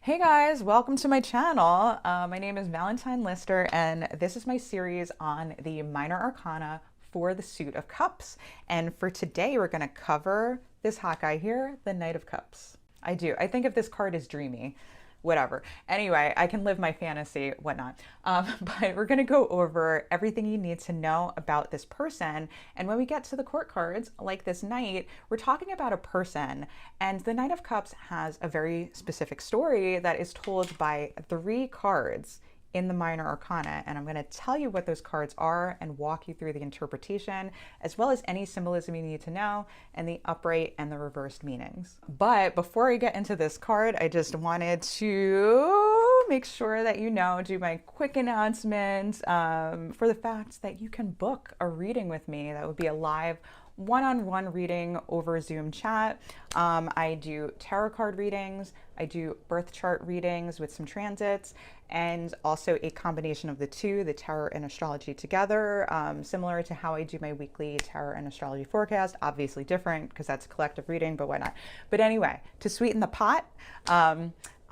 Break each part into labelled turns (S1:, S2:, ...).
S1: Hey guys, welcome to my channel. My name is Valentine Lister, and this is my series on the minor arcana for the suit of cups. And for today, we're going to cover this hot guy here, the Knight of Cups. I do. I think of this card as dreamy. Whatever. Anyway, I can live my fantasy, whatnot. But we're going to go over everything you need to know about this person. And when we get to the court cards, like this knight, we're talking about a person. And the Knight of Cups has a very specific story that is told by 3 cards in the minor arcana, and I'm going to tell you what those cards are and walk you through the interpretation, as well as any symbolism you need to know and the upright and the reversed meanings. But before I get into this card, I just wanted to make sure that do my quick announcement for the fact that you can book a reading with me. That would be a live one-on-one reading over Zoom chat. I do tarot card readings, I do birth chart readings with some transits, and also a combination of the two, the tarot and astrology together, similar to how I do my weekly tarot and astrology forecast. Obviously different because that's a collective reading, but why not? But anyway, to sweeten the pot,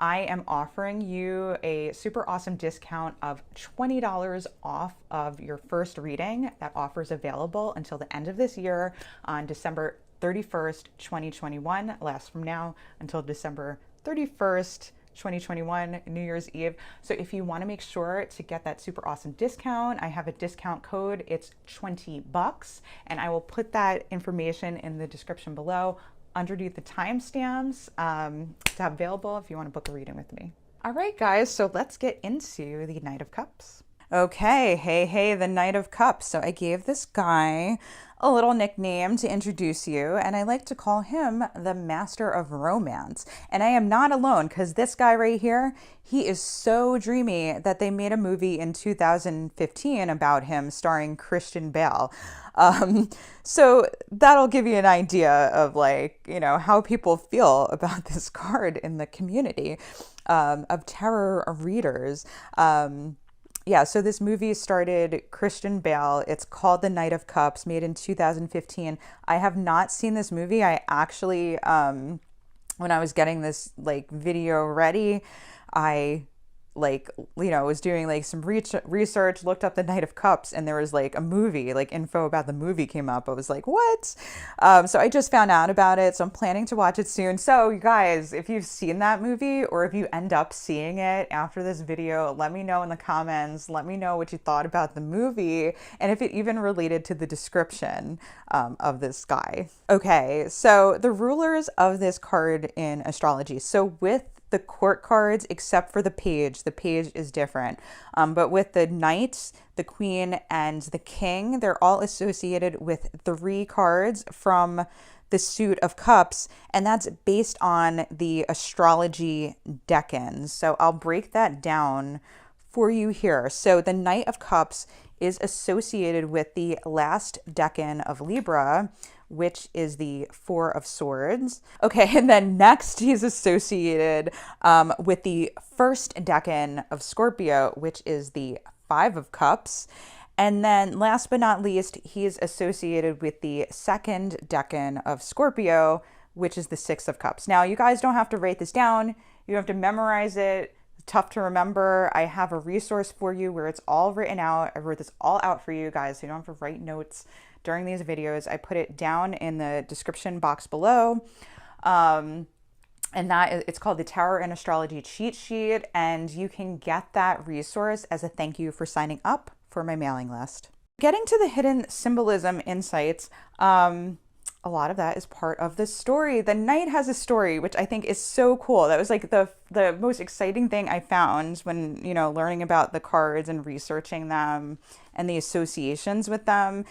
S1: I am offering you a super awesome discount of $20 off of your first reading. That offer is available until the end of this year on December 31st, 2021. Lasts from now until December 31st, 2021, New Year's Eve. So if you want to make sure to get that super awesome discount, I have a discount code. It's $20, and I will put that information in the description below underneath the timestamps to have available if you want to book a reading with me. All right, guys, so let's get into the Knight of Cups. Okay, hey, the Knight of Cups. So I gave this guy a little nickname to introduce you, and I like to call him the Master of Romance. And I am not alone, because this guy right here, he is so dreamy that they made a movie in 2015 about him starring Christian Bale. So that'll give you an idea of how people feel about this card in the community of tarot readers. Yeah, so this movie started Christian Bale. It's called The Knight of Cups, made in 2015. I have not seen this movie. I actually, when I was getting this video ready, I was doing some research, looked up The Knight of Cups, and there was a movie, info about the movie came up. I was like, what? So I just found out about it. So I'm planning to watch it soon. So you guys, if you've seen that movie or if you end up seeing it after this video, let me know in the comments. Let me know what you thought about the movie and if it even related to the description of this guy. Okay, so the rulers of this card in astrology. So with the court cards, except for the page is different. But with the knight, the queen, and the king, they're all associated with 3 cards from the suit of cups, and that's based on the astrology decans. So I'll break that down for you here. So the Knight of Cups is associated with the last decan of Libra, which is the 4 of Swords. Okay, and then next he's associated with the first decan of Scorpio, which is the 5 of Cups. And then last but not least, he's associated with the second decan of Scorpio, which is the 6 of Cups. Now, you guys don't have to write this down. You don't have to memorize it. Tough to remember. I have a resource for you where it's all written out. I wrote this all out for you guys, so you don't have to write notes during these videos. I put it down in the description box below. And it's called the Tarot and Astrology Cheat Sheet, and you can get that resource as a thank you for signing up for my mailing list. Getting to the hidden symbolism insights, a lot of that is part of the story. The knight has a story, which I think is so cool. That was the most exciting thing I found when, learning about the cards and researching them and the associations with them,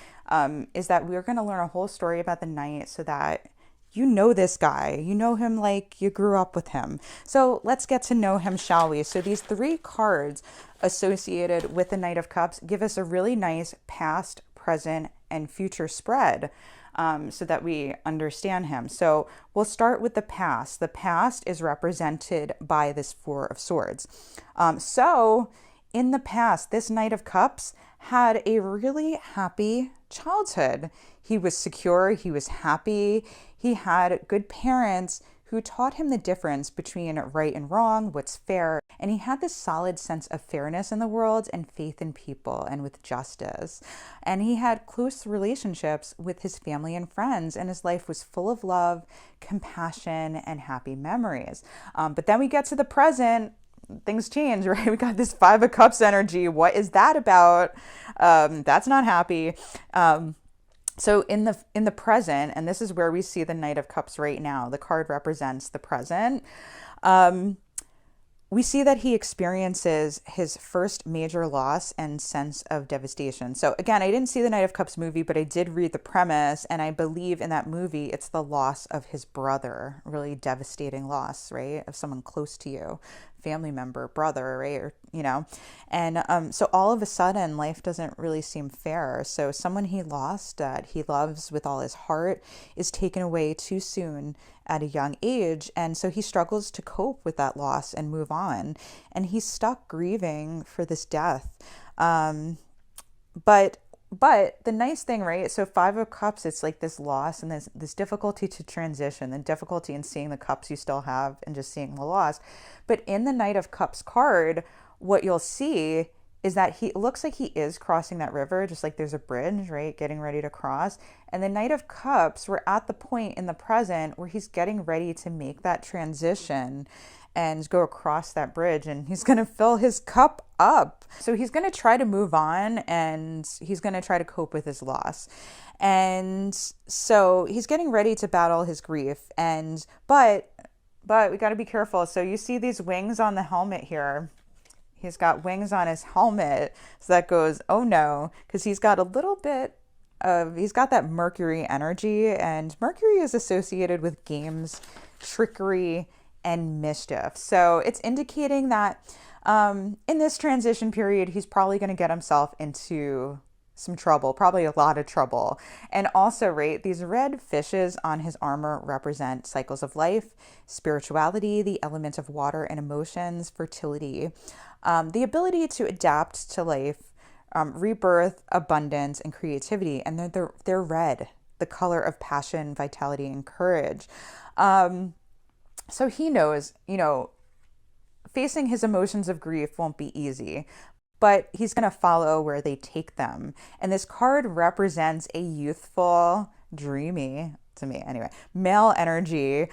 S1: is that we're going to learn a whole story about the knight so that you know this guy. You know him like you grew up with him. So let's get to know him, shall we? So these 3 cards associated with the Knight of Cups give us a really nice past, present, and future spread. So that we understand him. So we'll start with the past. The past is represented by this 4 of Swords. So in the past, this Knight of Cups had a really happy childhood. He was secure, he was happy, he had good parents who taught him the difference between right and wrong, what's fair. And he had this solid sense of fairness in the world and faith in people and with justice. And he had close relationships with his family and friends, and his life was full of love, compassion, and happy memories. But then we get to the present. Things change, right? We got this Five of Cups energy. What is that about? That's not happy. So in the present, and this is where we see the Knight of Cups right now, the card represents the present. We see that he experiences his first major loss and sense of devastation. So again, I didn't see the Knight of Cups movie, but I did read the premise, and I believe in that movie, it's the loss of his brother, really devastating loss, right? Of someone close to you, family member, brother, right? Or, and so all of a sudden, life doesn't really seem fair. So someone he lost that he loves with all his heart is taken away too soon at a young age. And so he struggles to cope with that loss and move on. And he's stuck grieving for this death. But the nice thing, right? So Five of Cups, it's like this loss and this difficulty to transition, the difficulty in seeing the cups you still have and just seeing the loss. But in the Knight of Cups card, what you'll see is that it looks like he is crossing that river, just like there's a bridge, right? Getting ready to cross. And the Knight of Cups, we're at the point in the present where he's getting ready to make that transition and go across that bridge, and he's going to fill his cup up. So he's going to try to move on, and he's going to try to cope with his loss. And so he's getting ready to battle his grief. But we got to be careful. So you see these wings on the helmet here. He's got wings on his helmet. So that goes, oh no, because he's got he's got that Mercury energy, and Mercury is associated with games, trickery, and mischief. So it's indicating that in this transition period, he's probably going to get himself into some trouble, probably a lot of trouble. And also, right, these red fishes on his armor represent cycles of life, spirituality, the element of water and emotions, fertility, the ability to adapt to life, rebirth, abundance, and creativity. And they're red, the color of passion, vitality, and courage. So he knows, facing his emotions of grief won't be easy, but he's going to follow where they take them. And this card represents a youthful, dreamy, to me anyway, male energy.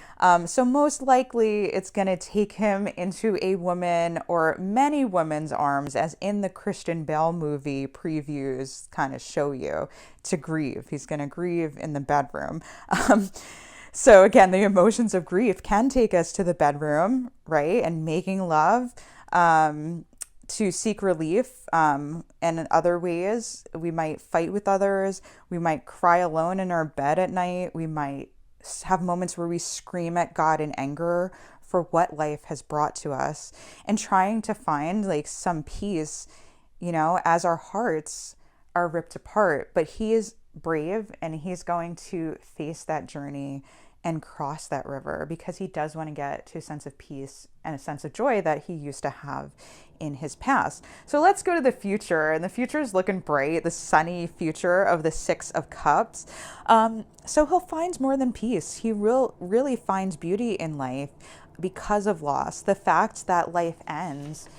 S1: So most likely it's going to take him into a woman or many women's arms, as in the Christian Bale movie previews kind of show you, to grieve. He's going to grieve in the bedroom. So again, the emotions of grief can take us to the bedroom, right? And making love to seek relief. And in other ways, we might fight with others. We might cry alone in our bed at night. We might have moments where we scream at God in anger for what life has brought to us, and trying to find like some peace, as our hearts are ripped apart. But he is brave, and he's going to face that journey and cross that river, because he does want to get to a sense of peace and a sense of joy that he used to have in his past. So let's go to the future, and the future is looking bright, the sunny future of the Six of Cups. So he'll find more than peace. He really finds beauty in life because of loss. The fact that life ends,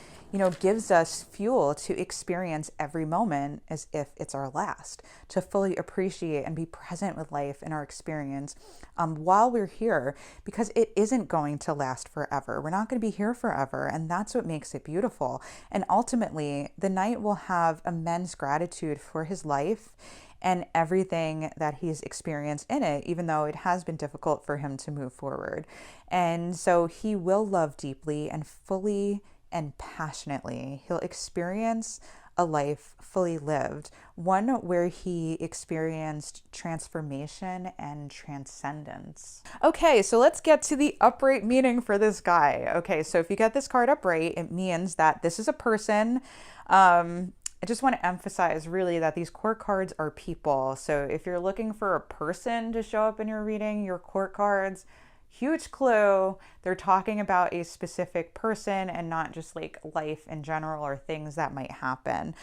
S1: gives us fuel to experience every moment as if it's our last, to fully appreciate and be present with life and our experience while we're here, because it isn't going to last forever. We're not going to be here forever, and that's what makes it beautiful. And ultimately, the Knight will have immense gratitude for his life and everything that he's experienced in it, even though it has been difficult for him to move forward. And so he will love deeply and fully and passionately. He'll experience a life fully lived, one where he experienced transformation and transcendence. Okay, so let's get to the upright meaning for this guy. Okay, so if you get this card upright, it means that this is a person. I just want to emphasize really that these court cards are people. So if you're looking for a person to show up in your reading, your court cards, huge clue, they're talking about a specific person and not just like life in general or things that might happen.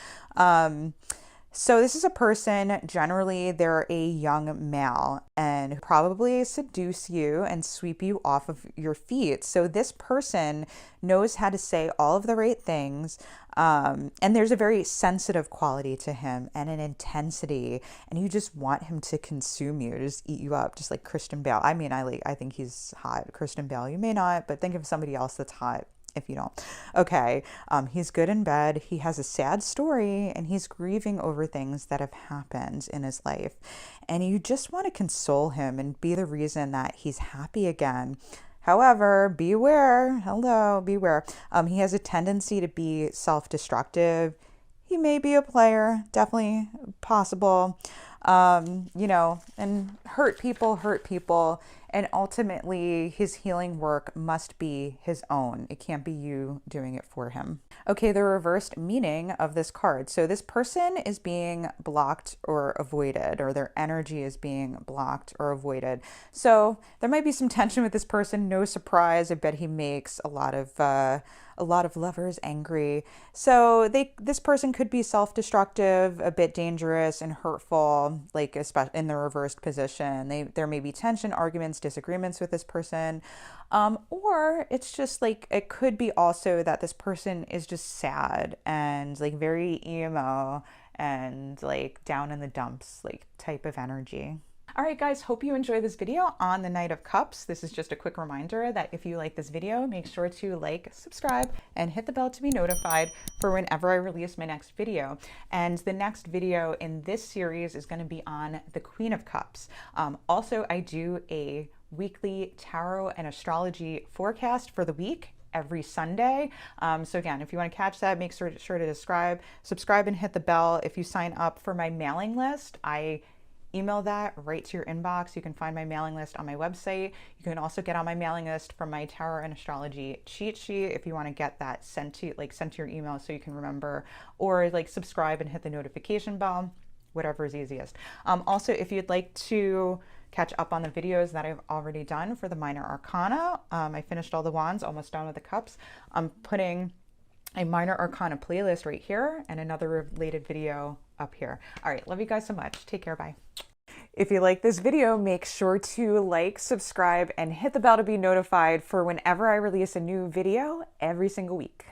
S1: So this is a person, generally they're a young male and probably seduce you and sweep you off of your feet. So this person knows how to say all of the right things. And there's a very sensitive quality to him and an intensity, and you just want him to consume you, just eat you up, just like Christian Bale. I mean, I think he's hot. Christian Bale, you may not, but think of somebody else that's hot if you don't. Okay, he's good in bed. He has a sad story and he's grieving over things that have happened in his life. And you just want to console him and be the reason that he's happy again. However, beware, hello, beware. He has a tendency to be self-destructive. He may be a player, definitely possible, and hurt people. And ultimately, his healing work must be his own. It can't be you doing it for him. Okay, the reversed meaning of this card. So this person is being blocked or avoided, or their energy is being blocked or avoided. So there might be some tension with this person. No surprise. I bet he makes a lot of lovers angry. So this person could be self-destructive, a bit dangerous and hurtful, like especially in the reversed position. There may be tension, arguments, disagreements with this person. Or it's just like, it could be also that this person is just sad and like very emo and like down in the dumps, like type of energy. All right, guys, hope you enjoy this video on the Knight of Cups. This is just a quick reminder that if you like this video, make sure to like, subscribe, and hit the bell to be notified for whenever I release my next video. And the next video in this series is going to be on the Queen of Cups. Also, I do a weekly tarot and astrology forecast for the week every Sunday. So again, if you want to catch that, make sure to subscribe and hit the bell. If you sign up for my mailing list, I email that right to your inbox. You can find my mailing list on my website. You can also get on my mailing list from my tarot and astrology cheat sheet if you want to get that sent to your email so you can remember, or like subscribe and hit the notification bell, whatever is easiest. Also, if you'd like to catch up on the videos that I've already done for the minor arcana, I finished all the wands, almost done with the cups. I'm putting a minor arcana playlist right here and another related video up here. All right, love you guys so much. Take care, bye. If you like this video, make sure to like, subscribe, and hit the bell to be notified for whenever I release a new video every single week.